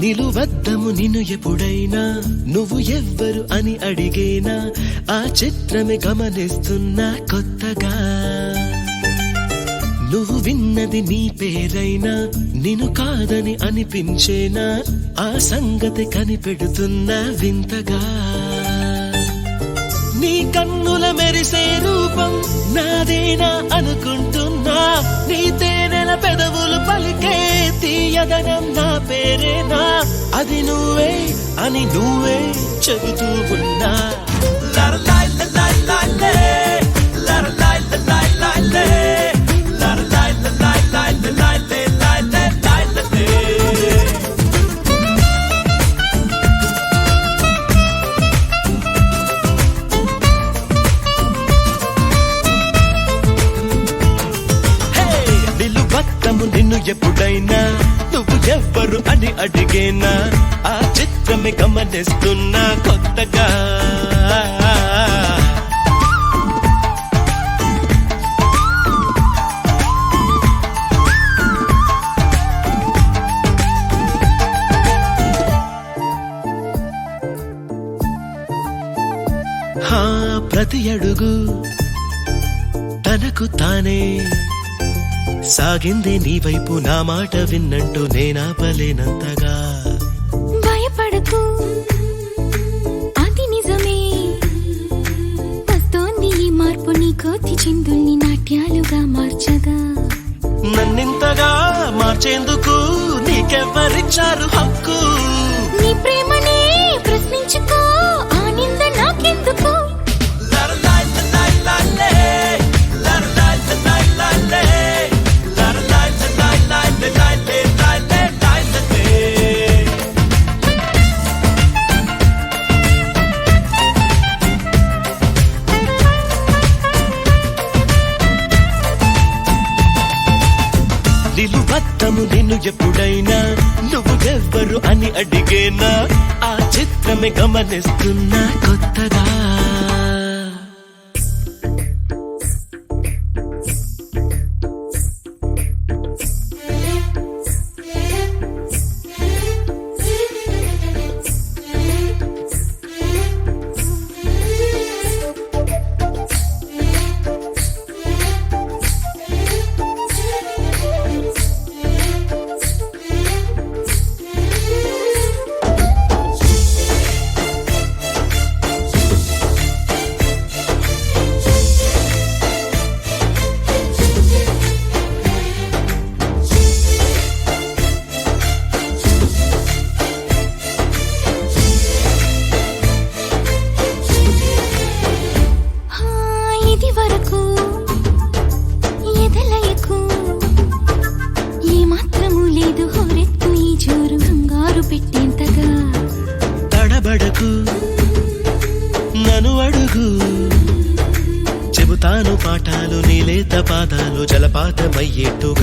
నిలువద్దము నిన్ను ఎప్పుడైనా నువ్వు ఎవ్వరు అని అడిగేనా ఆ చిత్రమే గమనిస్తున్నా కొత్తగా నువ్వు విన్నది నీ పేరైనా నిన్ను కాదని అనిపించేనా ఆ సంగతి కనిపెడుతున్నా వింతగా నీ కన్నుల మెరిసే రూపం నాదేనా అనుకుంటున్నా నీ తేనెల పెదవులు పలికే తీయదనం నా పేరేనా అది నువ్వే అని నువ్వే చెబుతూ ఉన్నా నిన్ను ఎప్పుడైనా నువ్వు ఎవ్వరు అని అడిగేనా ఆ చిత్రమే గమనిస్తున్నా కొత్తగా ప్రతి అడుగు తనకు తానే సాగింది నీ వైపు నా మాట విన్నంటూ నేనాపలేనంతగా భయపడకు అది నిజమే వస్తోంది ఈ మార్పు నీ కోతి చిందుల్ని నాట్యాలుగా మార్చగా నన్నింతగా మార్చేందుకు నీకెవ్వరిచ్చారు హక్కు నీ ప్రేమనే ప్రశ్నించుకో ఆ నింద నాకెందుకు నిలువద్దము నిన్ను ఎప్పుడైనా నువ్వు ఎవ్వరు అని అడిగేనా ఆ చిత్రమే గమనిస్తున్నా కొత్తగా తడబడకు నన్ను అడుగు చెబుతాను పాఠాలు నీలేత పాదాలు జలపాతమయ్యేట్టుగా